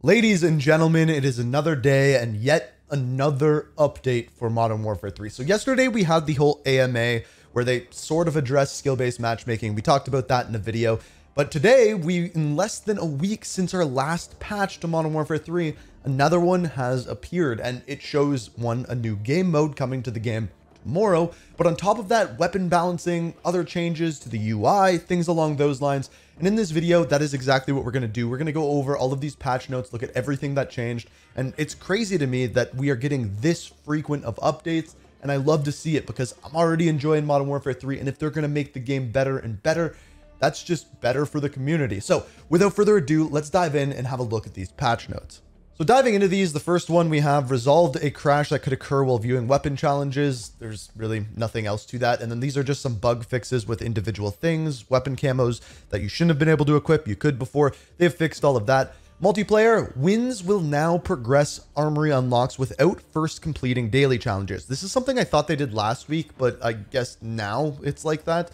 Ladies and gentlemen, it is another day and yet another update for Modern Warfare 3. So yesterday we had the whole AMA where they sort of addressed skill-based matchmaking. We talked about that in a video. But today, in less than a week since our last patch to Modern Warfare 3, another one has appeared, and it shows a new game mode coming to the game tomorrow. But on top of that, weapon balancing, other changes to the UI, things along those lines. And in this video, that is exactly what we're going to do. We're going to go over all of these patch notes, look at everything that changed. And it's crazy to me that we are getting this frequent of updates. And I love to see it because I'm already enjoying Modern Warfare 3. And if they're going to make the game better and better, that's just better for the community. So without further ado, let's dive in and have a look at these patch notes. So diving into these, the first one we have resolved a crash that could occur while viewing weapon challenges. There's really nothing else to that. And then these are just some bug fixes with individual things, weapon camos that you shouldn't have been able to equip. You could before. They've fixed all of that. Multiplayer, wins will now progress armory unlocks without first completing daily challenges. This is something I thought they did last week, but I guess now it's like that.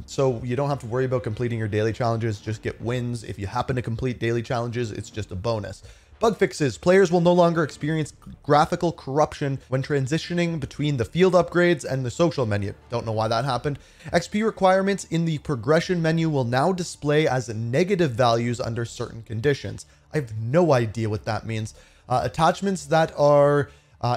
So you don't have to worry about completing your daily challenges, just get wins. If you happen to complete daily challenges, it's just a bonus. Bug fixes, players will no longer experience graphical corruption when transitioning between the field upgrades and the social menu. Don't know why that happened. XP requirements in the progression menu will now display as negative values under certain conditions. I have no idea what that means. Attachments that are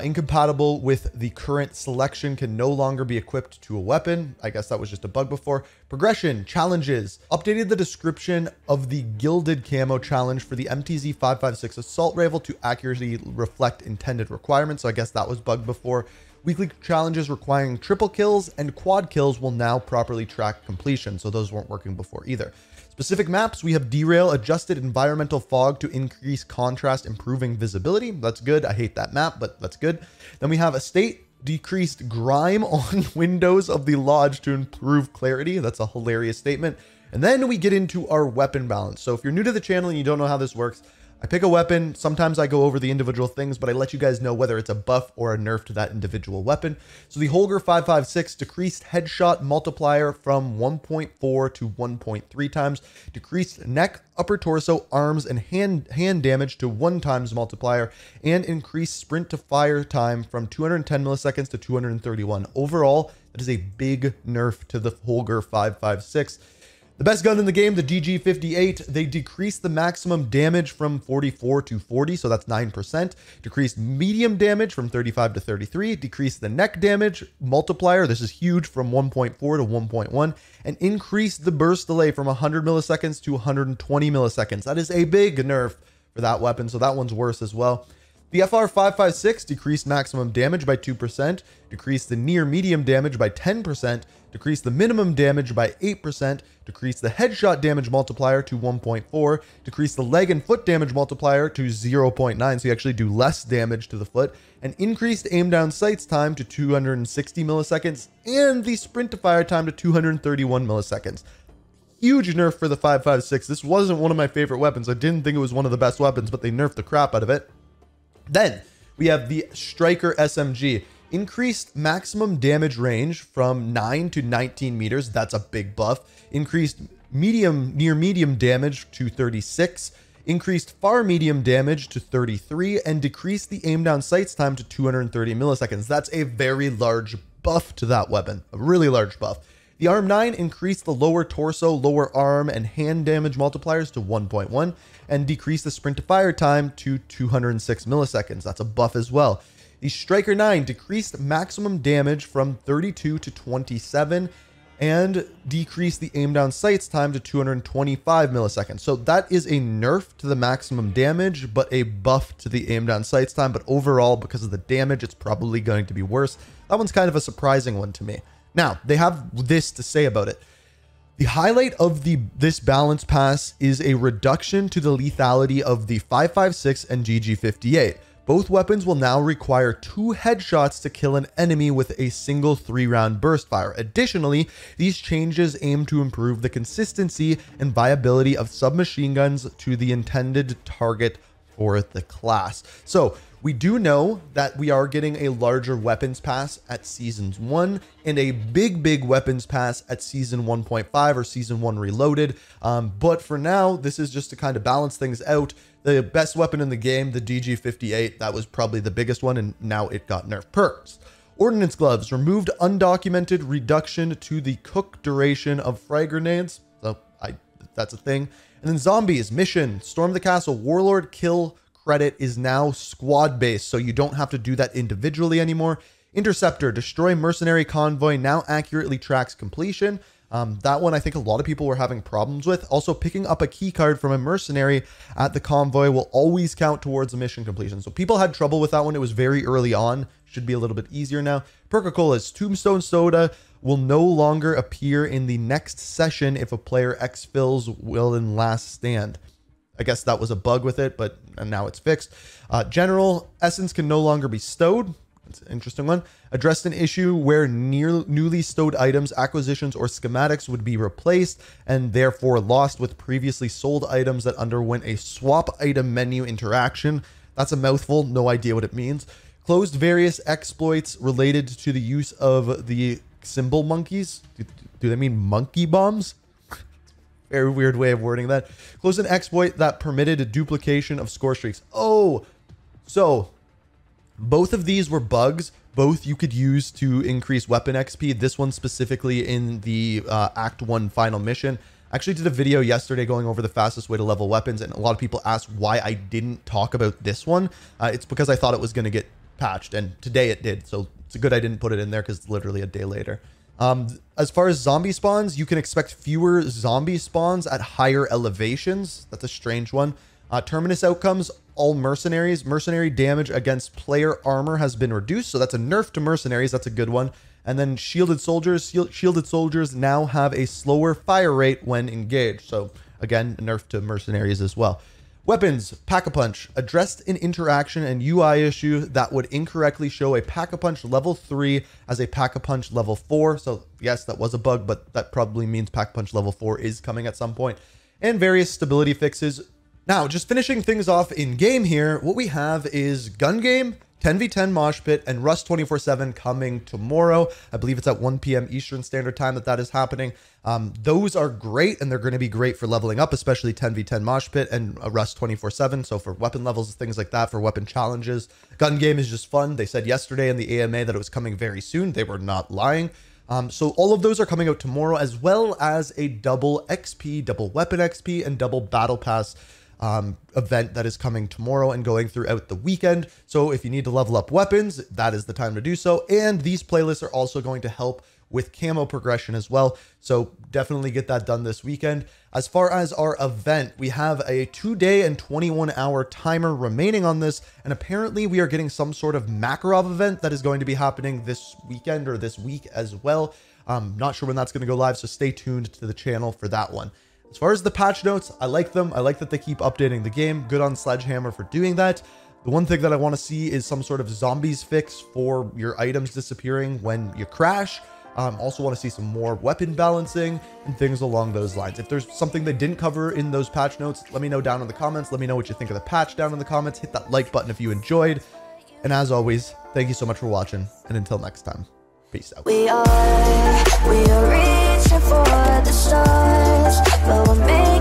incompatible with the current selection can no longer be equipped to a weapon. I guess that was just a bug before. Progression, challenges, updated the description of the gilded camo challenge for the MTZ 556 assault rifle to accurately reflect intended requirements. So I guess that was bugged before. Weekly challenges requiring triple kills and quad kills will now properly track completion. So those weren't working before either. Specific maps, we have derail, adjusted environmental fog to increase contrast, improving visibility. That's good. I hate that map, but that's good. Then we have a state, decreased grime on windows of the lodge to improve clarity. That's a hilarious statement. And then we get into our weapon balance. So if you're new to the channel and you don't know how this works, I pick a weapon. Sometimes I go over the individual things, but I let you guys know whether it's a buff or a nerf to that individual weapon. So the Holger 556 decreased headshot multiplier from 1.4 to 1.3 times, decreased neck, upper torso, arms, and hand damage to 1 times multiplier, and increased sprint to fire time from 210 milliseconds to 231. Overall, that is a big nerf to the Holger 556. The best gun in the game, the GG58, they decreased the maximum damage from 44 to 40, so that's 9%. Decreased medium damage from 35 to 33. Decreased the neck damage multiplier, this is huge, from 1.4 to 1.1. And increased the burst delay from 100 milliseconds to 120 milliseconds. That is a big nerf for that weapon, so that one's worse as well. The FR556 decreased maximum damage by 2%, decreased the near medium damage by 10%, decreased the minimum damage by 8%, decreased the headshot damage multiplier to 1.4, decreased the leg and foot damage multiplier to 0.9, so you actually do less damage to the foot, and increased aim down sights time to 260 milliseconds, and the sprint to fire time to 231 milliseconds. Huge nerf for the 556. This wasn't one of my favorite weapons. I didn't think it was one of the best weapons, but they nerfed the crap out of it. Then we have the Striker SMG. Increased maximum damage range from 9 to 19 meters. That's a big buff. Increased near medium damage to 36. Increased far medium damage to 33. And decreased the aim down sights time to 230 milliseconds. That's a very large buff to that weapon. A really large buff. The Arm 9 increased the lower torso, lower arm, and hand damage multipliers to 1.1 and decreased the sprint to fire time to 206 milliseconds. That's a buff as well. The Striker 9 decreased maximum damage from 32 to 27 and decreased the aim down sights time to 225 milliseconds. So that is a nerf to the maximum damage, but a buff to the aim down sights time. But overall, because of the damage, it's probably going to be worse. That one's kind of a surprising one to me. Now, they have this to say about it. The highlight of this balance pass is a reduction to the lethality of the 556 and GG58. Both weapons will now require 2 headshots to kill an enemy with a single 3-round burst fire. Additionally, these changes aim to improve the consistency and viability of submachine guns to the intended target for the class. So we do know that we are getting a larger weapons pass at Seasons 1 and a big weapons pass at Season 1.5 or Season 1 Reloaded. But for now, this is just to kind of balance things out. The best weapon in the game, the DG58, that was probably the biggest one, and now it got nerfed. Perks. Ordnance gloves, removed undocumented reduction to the cook duration of frag grenades. So that's a thing. And then zombies, mission, storm the castle, warlord kill credit is now squad based, so you don't have to do that individually anymore. Interceptor, destroy mercenary convoy, now accurately tracks completion. That one I think a lot of people were having problems with. Also, picking up a key card from a mercenary at the convoy will always count towards a mission completion. So people had trouble with that one. It was very early on. Should be a little bit easier now. Perca-Cola's Tombstone Soda will no longer appear in the next session if a player exfils will in last stand. I guess that was a bug with it, but now it's fixed. General Essence can no longer be stowed. That's an interesting one. Addressed an issue where newly stowed items, acquisitions, or schematics would be replaced and therefore lost with previously sold items that underwent a swap item menu interaction. That's a mouthful. No idea what it means. Closed various exploits related to the use of the symbol monkeys. Do they mean monkey bombs? Very weird way of wording that. Closed an exploit that permitted a duplication of score streaks. Oh, so both of these were bugs. Both you could use to increase weapon XP. This one specifically in the Act 1 final mission. I actually did a video yesterday going over the fastest way to level weapons, and a lot of people asked why I didn't talk about this one. It's because I thought it was going to get patched, and today it did. So it's good I didn't put it in there because it's literally a day later. As far as zombie spawns, you can expect fewer zombie spawns at higher elevations. That's a strange one. Terminus outcomes, all mercenaries. Mercenary damage against player armor has been reduced. So that's a nerf to mercenaries. That's a good one. And then shielded soldiers. Shielded soldiers now have a slower fire rate when engaged. So again, a nerf to mercenaries as well. Weapons, Pack-a-Punch, addressed an interaction and UI issue that would incorrectly show a Pack-a-Punch level 3 as a Pack-a-Punch level 4. So yes, that was a bug, but that probably means Pack-a-Punch level 4 is coming at some point. And various stability fixes. Now, just finishing things off in game here, what we have is Gun Game, 10v10 Mosh Pit, and Rust 24/7 coming tomorrow. I believe it's at 1 p.m. Eastern Standard Time that is happening. Those are great, and they're going to be great for leveling up, especially 10v10 Mosh Pit and Rust 24/7. So for weapon levels, things like that, for weapon challenges. Gun Game is just fun. They said yesterday in the AMA that it was coming very soon. They were not lying. So all of those are coming out tomorrow, as well as a double XP, double weapon XP, and double battle pass event that is coming tomorrow and going throughout the weekend. So if you need to level up weapons, that is the time to do so. And these playlists are also going to help with camo progression as well. So definitely get that done this weekend. As far as our event, we have a 2-day and 21-hour timer remaining on this. And apparently we are getting some sort of Makarov event that is going to be happening this weekend or this week as well. Not sure when that's going to go live, so stay tuned to the channel for that one. As far as the patch notes, I like them. I like that they keep updating the game. Good on Sledgehammer for doing that. The one thing that I want to see is some sort of zombies fix for your items disappearing when you crash. Also want to see some more weapon balancing and things along those lines. If there's something they didn't cover in those patch notes, let me know down in the comments. Let me know what you think of the patch down in the comments. Hit that like button if you enjoyed. And as always, thank you so much for watching. And until next time, peace out. We are reaching for the stars, but we're made